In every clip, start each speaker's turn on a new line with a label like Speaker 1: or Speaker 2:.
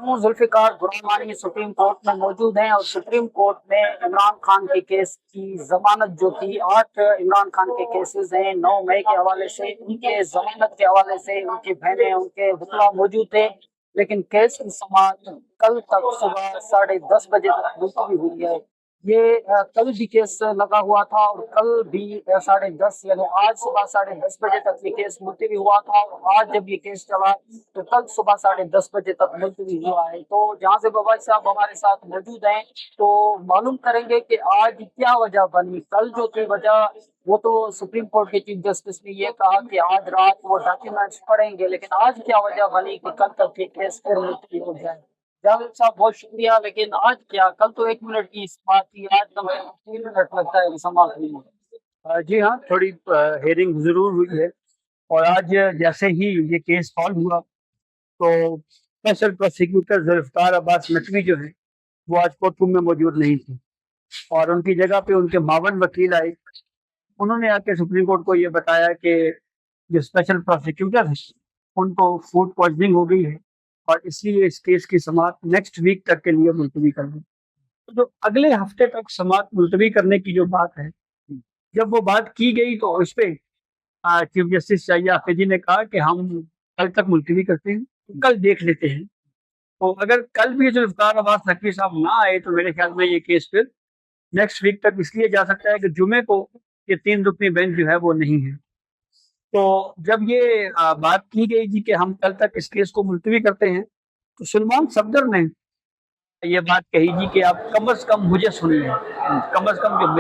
Speaker 1: हूँ Zulfikar गुरामानी supreme court में मौजूद हैं और सुप्रीम कोर्ट ने इमरान खान के केस की जमानत जो थी 8 इमरान खान के केसेस हैं 9 मई के हवाले से उनके जमानत के हवाले से उनकी बहनें उनके वकला मौजूद थे। लेकिन केस की समाअत कल तक सुबह 10:30 बजे तक मुलतवी हुई है। ये कल भी केस लगा हुआ था और कल भी 10:30 यानी आज सुबह 10:30 बजे तक ये केस मुलतवी हुआ था और आज जब ये केस चला तो कल सुबह 10:30 बजे तक मुलतवी हुआ है। तो जहाँ से बाबा साहब हमारे साथ मौजूद हैं तो मालूम करेंगे कि आज क्या वजह बनी। कल जो थी वजह वो तो सुप्रीम कोर्ट के चीफ जस्टिस ने ये कहा कि आज रात वो डॉक्यूमेंट्स पढ़ेंगे, लेकिन आज क्या वजह बनी कि कल तक ये केस फिर मुलतवी हो जाए। जावेद साहब बहुत शुक्रिया, लेकिन आज क्या, कल तो 1 मिनट की बात थी, आज कम से कम 3 मिनट लगता है समाप्त हुई है।
Speaker 2: जी हाँ, थोड़ी हेयरिंग जरूर हुई है और आज जैसे ही ये केस सॉल्व हुआ तो स्पेशल प्रोसिक्यूटर जुल्फिकार अब्बास नकवी जो है वो आज कोर्ट रूम में मौजूद नहीं थे और उनकी जगह पे उनके मावन वकील आए। उन्होंने आके सुप्रीम कोर्ट को ये बताया कि जो स्पेशल प्रोसिक्यूटर है उनको फूड पॉइजनिंग हो गई है और इसलिए इस केस की समाअत नेक्स्ट वीक तक के लिए मुलतवी कर दी। तो जो अगले हफ्ते तक समाअत मुलतवी करने की जो बात है, जब वो बात की गई तो उस पर चीफ जस्टिस शाहिया आफरीदी ने कहा कि हम कल तक मुलतवी करते हैं, कल देख लेते हैं। तो अगर कल भी जुल्फिकार अब्बास नकवी साहब ना आए तो मेरे ख्याल में ये केस फिर नेक्स्ट वीक तक इसलिए जा सकता है कि जुमे को ये 3 रुकनी बेंच जो है वो नहीं है। तो जब ये बात की गई थी कि हम कल तक इस केस को मुलतवी करते हैं तो सलमान सफदर ने ये बात कही जी कि आप कम अज कम मुझे सुनिए, कम अज कम जो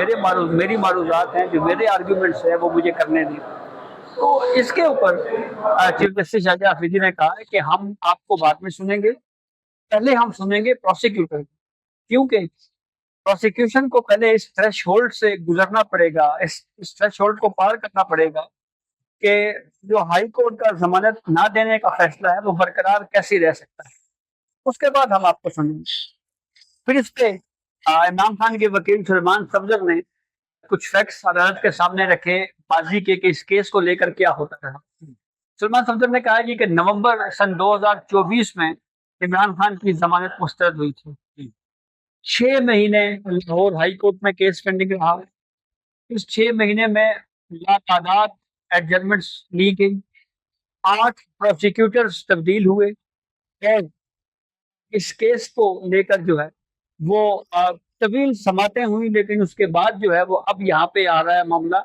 Speaker 2: मेरी मारूजात हैं, जो मेरे आर्ग्यूमेंट्स हैं वो मुझे करने दें। तो इसके ऊपर चीफ जस्टिस शाहिया आफरीदी ने कहा है कि हम आपको बाद में सुनेंगे, पहले हम सुनेंगे प्रोसिक्यूटर, क्योंकि प्रोसिक्यूशन को पहले इस थ्रेशोल्ड से गुजरना पड़ेगा, इस थ्रेशोल्ड को पार करना पड़ेगा कि जो हाई कोर्ट का जमानत ना देने का फैसला है वो बरकरार कैसे रह सकता है। उसके बाद हम आपको सुनेंगे। फिर इस पे इमरान खान के वकील सलमान सफदर ने कुछ फैक्ट्स अदालत के सामने रखे माजी के कि इस केस को लेकर क्या होता रहा। सलमान सफदर ने कहा कि नवंबर सन 2024 में इमरान खान की जमानत मुस्तरद हुई थी। 6 महीने लाहौर हाई कोर्ट में केस पेंडिंग रहा। इस 6 महीने में लातादाद एडजमेंट्स ली गई, 8 प्रोसिक्यूटर्स तब्दील हुए और इस केस को लेकर जो है वो तवील समातें हुई, लेकिन उसके बाद जो है वो अब यहाँ पे आ रहा है मामला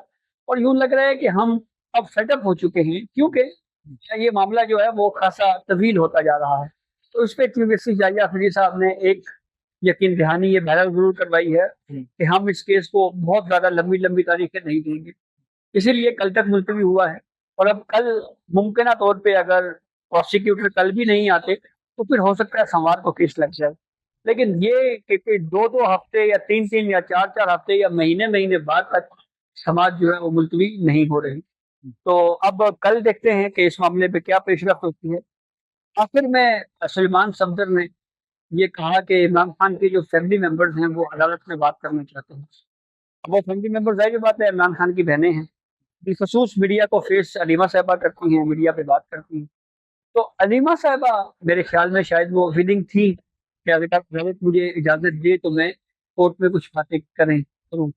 Speaker 2: और यूं लग रहा है कि हम अब सेटअप हो चुके हैं, क्योंकि ये मामला जो है वो खासा तवील होता जा रहा है। तो उस पर चीफ जस्टिस शाहिया आफरीदी साहब ने एक यकीन दहानी ये बहरहाल जरूर करवाई है कि हम इस केस को बहुत ज्यादा लंबी लंबी तारीखें नहीं देंगे, इसीलिए कल तक मुलतवी हुआ है। और अब कल मुमकिन तौर पे अगर प्रोसिक्यूटर कल भी नहीं आते तो फिर हो सकता है सोमवार को केस लग जाए। लेकिन ये कि 2-2 हफ्ते या 3-3 या 4-4 हफ्ते या महीने महीने बाद तक समाज जो है वो मुलतवी नहीं हो रही। तो अब कल देखते हैं कि इस मामले पे क्या पेशरफ्त होती है। आखिर में सलमान सफदर ने ये कहा कि इमरान खान के जो फैमिली मेंबर्स हैं वो अदालत में बात करना चाहते हैं। अब वो फैमिली मेंबर जाहिर बात है इमरान खान की बहनें हैं, बिलखसूस मीडिया को फेस अलीमा साहिबा करती हैं, मीडिया पे बात करती हैं। तो अलीमा साहिबा मेरे ख्याल में शायद वो विलिंग थी कि अगर अदालत मुझे इजाज़त दे तो मैं कोर्ट में कुछ बातें करूँ,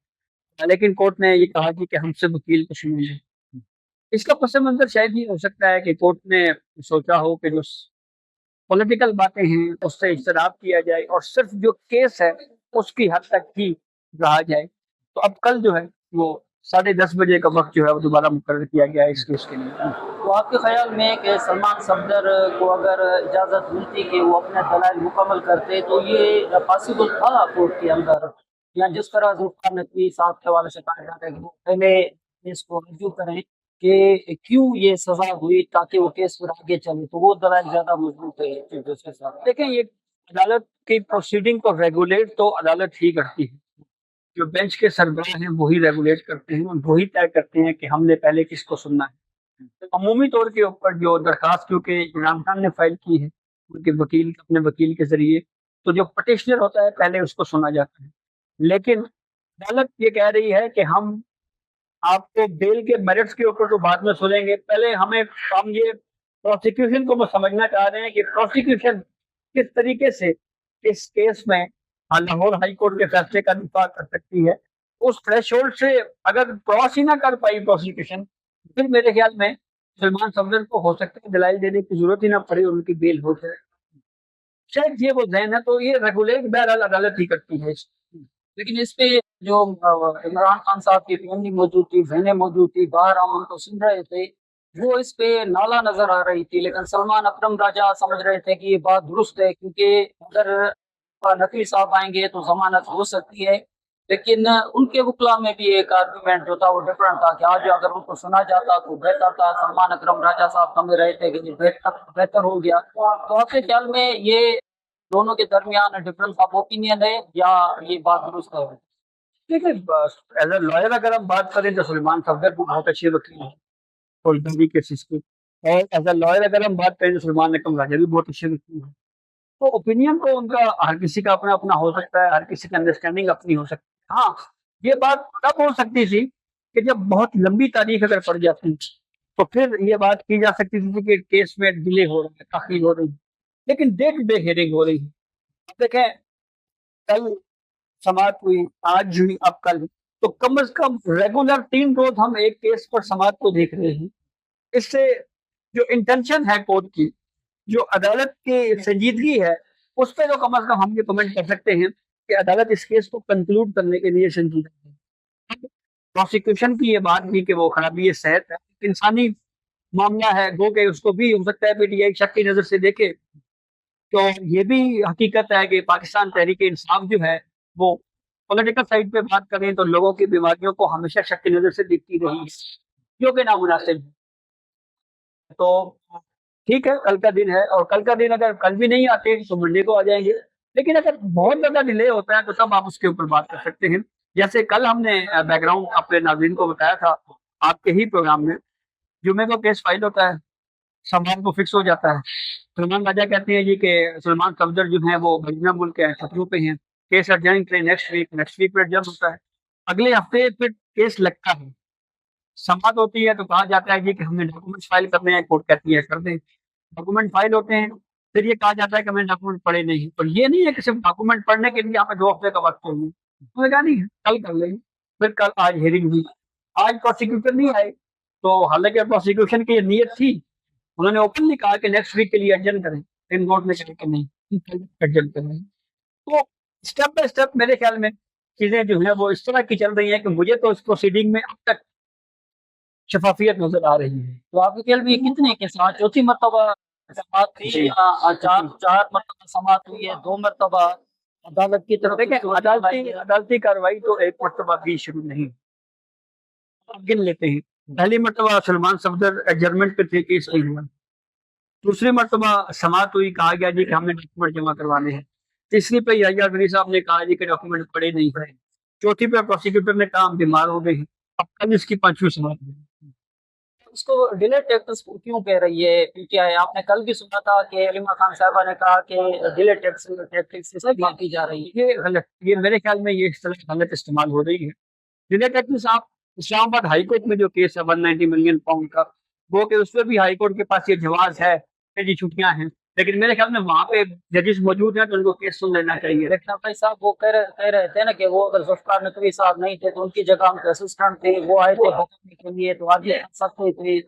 Speaker 2: लेकिन कोर्ट ने ये कहा कि हमसे वकील को सुनेंगे। इसका पस मंजर शायद ये हो सकता है कि कोर्ट ने सोचा हो कि जो पॉलिटिकल बातें हैं उससे इज्तनाब किया जाए और सिर्फ जो केस है उसकी हद तक ही रहा जाए। तो अब कल जो है वो 10:30 बजे का वक्त जो है वो दोबारा मुकर्रर किया गया है इस केस के लिए।
Speaker 1: तो आपके ख्याल में कि सलमान सफदर को अगर इजाज़त मिलती कि वो अपने दलाइल मुकम्मल करते तो ये पॉसिबल था कोर्ट के अंदर, या जिस तरह जुल्फिकार नकवी साहब के हवाले से कहा जाता है कि वो पहले इसको रजू करें कि क्यों ये सजा हुई ताकि वो केस फिर आगे चले, तो वो दलाइल ज़्यादा मजबूत है चीफ जस्टिस साहब।
Speaker 2: देखें, ये अदालत की प्रोसीडिंग को रेगुलेट तो अदालत ही करती है, जो बेंच के सरबराह हैं वही रेगुलेट करते हैं और वही तय करते हैं कि हमने पहले किसको सुनना है। तो अमूमी तौर के ऊपर जो दरखास्त क्योंकि इमरान खान ने फाइल की है उनके वकील अपने वकील के जरिए, तो जो पटिशनर होता है पहले उसको सुना जाता है। लेकिन अदालत ये कह रही है कि हम आपको बेल के मेरिट्स के ऊपर तो बाद में सुनेंगे, पहले हम ये प्रोसिक्यूशन को समझना चाह रहे हैं कि प्रोसिक्यूशन किस तरीके से इस केस में लाहौर हाई कोर्ट के फैसले का दिफा कर सकती है, उस थ्रेशोल्ड से अगर क्रॉस ही ना कर पाई प्रोसिक्यूशन, फिर मेरे ख्याल में सलमान सफदर को हो सकता है दलाइल देने की जरूरत ही ना पड़े, उनकी बेल हो जाए। शायद ये वो जहन है, तो ये रेगुलेट बहरहाल अदालत ही करती है।
Speaker 1: लेकिन इस पे जो इमरान खान साहब की फैमिली मौजूद थी, बहनें मौजूद थी, बाहर हम उनको सुन रहे थे, वो इस पे नाला नजर आ रही थी, लेकिन सलमान अकरम राजा समझ रहे थे कि ये बात दुरुस्त है, क्योंकि अगर नकवी साहब आएंगे तो जमानत हो सकती है। लेकिन उनके वकला में भी एक आर्गूमेंट जो था वो डिफरेंट था कि आज अगर उनको सुना जाता तो बेहतर था। सलमान अकरम राजा साहब समझ रहे थे कि ये बेहतर हो गया। तो आपके ख्याल में ये दोनों के दरमियान डिफरेंस ऑफ ओपिनियन है या ये बात दुरुस्त है?
Speaker 2: देखिए, एज ए लॉयर अगर हम बात करें तो सलमान सफदर भी बहुत अच्छे वकील हैं फौजदारी केसेस के, और एज ए लॉयर अगर हम बात करें तो सलमान अकरम राजा भी बहुत अच्छे वकील हैं। तो ओपिनियन तो उनका हर किसी का अपना अपना हो सकता है, हर किसी की अंडरस्टैंडिंग अपनी हो सकती है। हाँ, ये बात तब हो सकती थी कि जब बहुत लंबी तारीख अगर पड़ जाती तो फिर ये बात की जा सकती थी कि केस में डिले हो रहा है, ताखीर हो रही है, लेकिन डे टू डे हियरिंग हो रही है। अब देखें, कल समाअत हुई, आज हुई, अब कल, तो कम से कम रेगुलर 3 रोज हम एक केस पर समाअत को देख रहे हैं। इससे जो इंटेंशन है कोर्ट की, जो अदालत की संजीदगी है, उस पर जो कम से कम हम ये कमेंट कर सकते हैं कि अदालत इस केस को कंक्लूड करने के लिए संजीदा है। प्रोसिक्यूशन की ये बात भी कि वो खराबी सेहत है, इंसानी मामला है, गो के उसको भी हो सकता है पीटीआई शक की नजर से देखे। तो ये भी हकीकत है कि पाकिस्तान तहरीक इंसाफ जो है वो पॉलिटिकल साइड पे बात करें तो लोगों की बीमारियों को हमेशा शक की नजर से देखती रही है, जो कि नामुनासिब है। तो ठीक है, कल का दिन है, और कल का दिन अगर कल भी नहीं आते तो मंडे को आ जाएंगे, लेकिन अगर बहुत ज्यादा डिले होता है तो तब आप उसके ऊपर बात कर सकते हैं। जैसे कल हमने बैकग्राउंड अपने नाज़रीन को बताया था आपके ही प्रोग्राम में, जुमे को केस फाइल होता है, सोमवार को फिक्स हो जाता है। सलमान राजा कहते हैं जी कि सलमान सफदर जो है वो मदीना मुल्क के छुट्टियों पे हैं, केस अर्जेंट है नेक्स्ट वीक पे अर्जेंट होता है, अगले हफ्ते फिर केस लगता है, समाअत होती है तो कहा जाता है जी कि हमने डॉक्यूमेंट्स फाइल करने हैं, कोर्ट कहती है कर दें, डॉक्यूमेंट फाइल होते हैं, फिर ये कहा जाता है कि मैंने डॉक्यूमेंट पढ़े नहीं। और ये नहीं है कि सिर्फ डॉक्यूमेंट पढ़ने के लिए हमें 2 हफ्ते का वक्त चाहिए, उन्होंने कहा नहीं है कल कर लेंगे। फिर कल आज हियरिंग हुई, आज प्रोसिक्यूटर नहीं आए, तो हालांकि प्रोसिक्यूशन की नीयत थी, उन्होंने ओपनली कहा कि नेक्स्ट वीक के लिए एडजन करें, इन कोर्ट ने कहा कि नहीं एडजन करें। तो स्टेप बाय स्टेप मेरे ख्याल में चीजें जो है वो इस तरह की चल रही हैं कि मुझे तो इस प्रोसीडिंग में अब तक शफाफियत नजर आ रही है।
Speaker 1: तो आपके ख्याल में कितने के साथ चौथी मरतबा समाअत थी
Speaker 2: जी।
Speaker 1: या चार मरतबा समाअत हुई है, 2 मरतबा अदालत की तरफ
Speaker 2: देखिए,
Speaker 1: से
Speaker 2: अदालती कार्रवाई तो एक मरतबा भी शुरू नहीं, अब गिन लेते हैं। पहली मरतबा सलमान सफदर एडजर्नमेंट पे थे, केस नहीं हुआ। दूसरी मरतबा समाअत हुई, कहा गया जी कि हमने डॉक्यूमेंट जमा करवाने हैं। तीसरी पे याहिया अजहरी साहब ने कहा जी कि डॉक्यूमेंट पड़े नहीं है। चौथी पे प्रोसिक्यूटर ने कहा हम बीमार हो गए हैं। अब कल इसकी 5वीं समाअत हुई।
Speaker 1: उसको डिले टैक्स क्यों कह रही है पीटीआई? आपने कल भी सुना था कि अलीमा खान साहबा ने कहा कि डिले टैक्स से बात की जा रही है।
Speaker 2: ये गलत, ये मेरे ख्याल में ये इस तरह गलत इस्तेमाल हो रही है। डिले टैक्स आप इस्लामाबाद हाई कोर्ट में जो केस है 190 मिलियन पाउंड का, वो कि उसमें भी हाई कोर्ट के पास ये जवाब है कि जी छुट्टियां हैं, लेकिन मेरे ख्याल में वहाँ पे जजेस मौजूद हैं तो उनको केस सुन लेना चाहिए।
Speaker 1: लेकिन भाई साहब वो कह रहे थे ना कि वो अगर जुल्फकार नकवी साहब नहीं थे तो उनकी जगह उनके असिस्टेंट थे, वो आए थे भुगतने के लिए, तो आगे आ सकते थे।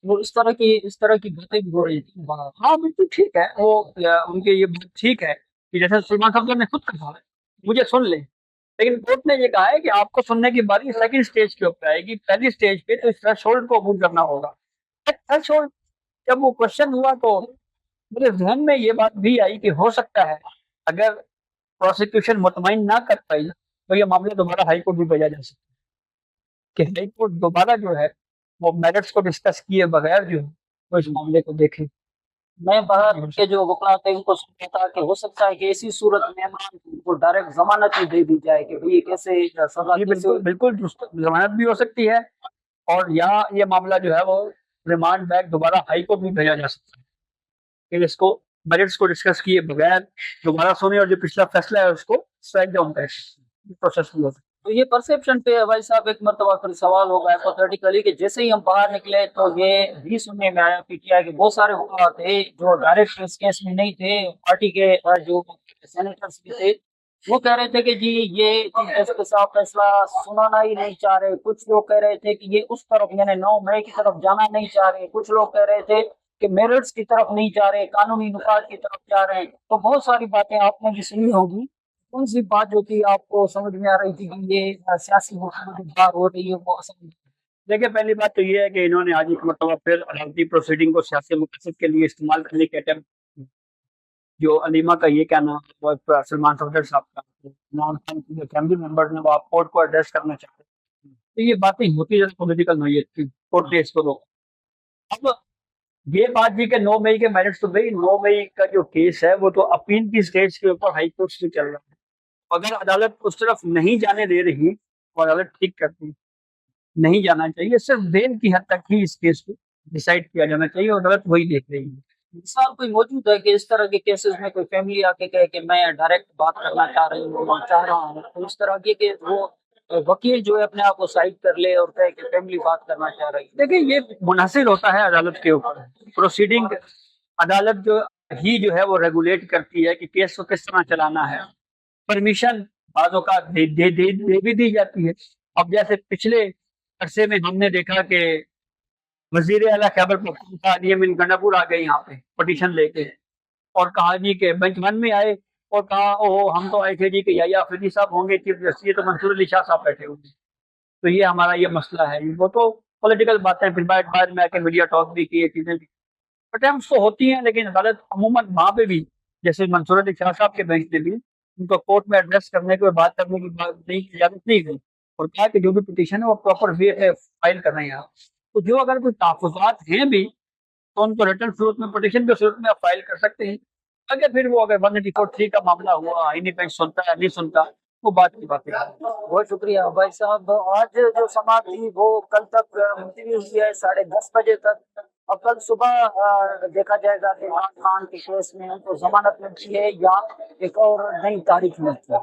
Speaker 1: वो इस तरह की बातें भी हो रही थी बाहर।
Speaker 2: हाँ बिल्कुल ठीक है, वो उनके ये बात ठीक है कि जैसे सलमान सफदर ने खुद कहा मुझे सुन ले, लेकिन कोर्ट ने ये कहा है कि आपको सुनने की बारी सेकंड स्टेज के ऊपर आएगी, पहली स्टेज पे तो इस थ्रेशोल्ड को अबूर करना होगा। थ्रेशोल्ड जब वो क्वेश्चन हुआ तो मेरे जहन में ये बात भी आई कि हो सकता है अगर प्रोसिक्यूशन मुतमईन ना कर पाई तो ये मामला दोबारा हाई कोर्ट भी भेजा जा सकता है, कि हाई कोर्ट दोबारा जो है वो मेरिट्स को डिस्कस किए बगैर जो है वो इस मामले को देखे।
Speaker 1: मैं बाहर के जो वकला थे उनको सुनता था कि हो सकता है कि ऐसी सूरत में इमरान को डायरेक्ट जमानत ही दे दी जाए कि भाई कैसे सजा
Speaker 2: ये बिल्कुल बिल्कुल जमानत भी हो सकती है, और यहाँ ये मामला जो है वो रिमांड बैक दोबारा हाई कोर्ट भी भेजा जा सकता है कि इसको मेरिट्स को डिस्कस किए बगैर दोबारा सुने और जो पिछला फैसला है उसको स्ट्राइक डाउन करें, प्रोसेस भी हो सकता है।
Speaker 1: तो ये परसेप्शन पे भाई साहब एक मरतबा फिर सवाल होगा हाइपोथेटिकली कि जैसे ही हम बाहर निकले तो ये भी सुनने में आया पीटीआई के बहुत सारे हुक्म थे जो डायरेक्ट इस केस में नहीं थे, पार्टी के जो सेनेटर्स भी थे वो कह रहे थे कि जी ये चीफ जस्टिस साहब फैसला सुनाना ही नहीं चाह रहे। कुछ लोग कह रहे थे कि ये उस तरफ यानी 9 मई की तरफ जाना नहीं चाह रहे। कुछ लोग कह रहे थे कि मेरिट्स की तरफ नहीं जा रहे, कानूनी नुकात की तरफ जा रहे हैं। तो बहुत सारी बातें आपने भी सुनी होगी। कौन सी बात जो थी आपको समझ में आ रही थी कि ये सियासी हुकूमत बात हो रही है वो असल
Speaker 2: देखिए, पहली बात तो ये है कि इन्होंने आज एक मरतबा फिर अदालती प्रोसीडिंग को सियासी मकसद के लिए इस्तेमाल करने के अटेम्प्ट, जो अलीमा का ये कहना है और सलमान सफदर साहब का, इमरान खान के फैमिली मेंबर ने वो आप कोर्ट को एड्रेस करना चाहते हैं, तो ये बातें होती है पॉलिटिकल नोयत की, कोर्ट ने इसको रोका। अब ये बात भी कि 9 मई के मेरिट्स, तो भाई 9 मई का जो केस है वो तो अपील की स्टेज के ऊपर हाई कोर्ट से चल रहा है। अगर अदालत उस तरफ नहीं जाने दे रही और अदालत ठीक करती नहीं जाना चाहिए, सिर्फ बेल की हद तक ही इस केस को डिसाइड किया जाना चाहिए और अदालत वही देख रही है।
Speaker 1: मिसाल कोई मौजूद है कि इस तरह के केसेस में कोई फैमिली आके कहे कि मैं डायरेक्ट बात करना चाह रहा हूँ, तो इस तरह के वो वकील जो है अपने आप को साइड कर ले और कहे कि फैमिली बात करना चाह रही है।
Speaker 2: देखिए, ये मुनासिर होता है अदालत के ऊपर, प्रोसीडिंग अदालत जो है वो रेगुलेट करती है कि केस को किस तरह चलाना है। परमिशन बाज़ों का दे भी दी जाती है। अब जैसे पिछले अरसे में हमने देखा कि वजीर आला खैबर पख्तूनख्वा अमीन गंडापुर आ गए यहाँ पे पटिशन लेके और कहा जी के बेंच वन में आए और कहा ओहो हम तो आए थे जी कि याया अफरीदी साहब होंगे चीफ जस्टिस, तो मंसूर अली शाह साहब बैठे होंगे, तो ये हमारा ये मसला है। वो तो पॉलिटिकल बातें फिर बाद में आके मीडिया टॉक भी की, चीजें भी अटेम्प्ट्स तो होती हैं, लेकिन अदालत अमूमन वहाँ पे भी जैसे मंसूर अली शाह साहब के बेंच ने भी उनको कोर्ट में एड्रेस करने के बात करने की नहीं इजाजत नहीं दी और कहा कि जो भी पिटीशन है वो प्रॉपर वे में फाइल कर रहे हैं आप। तो जो अगर कोई तहफुजात हैं भी तो उनको रिटर्न सूरत में पिटीशन के सूरत में आप फाइल कर सकते हैं। अगर फिर वो अगर 184(3) का मामला हुआ, आईनी बेंच सुनता है नहीं सुनता, वो बात की बात है।
Speaker 1: बहुत शुक्रिया भाई साहब। आज जो समाअत थी वो कल तक मुलतवी हुई है 10:30 बजे तक। अब कल सुबह देखा जाएगा कि इमरान खान के केस में उनको जमानत मिलती है या एक और नई तारीख मिलती है।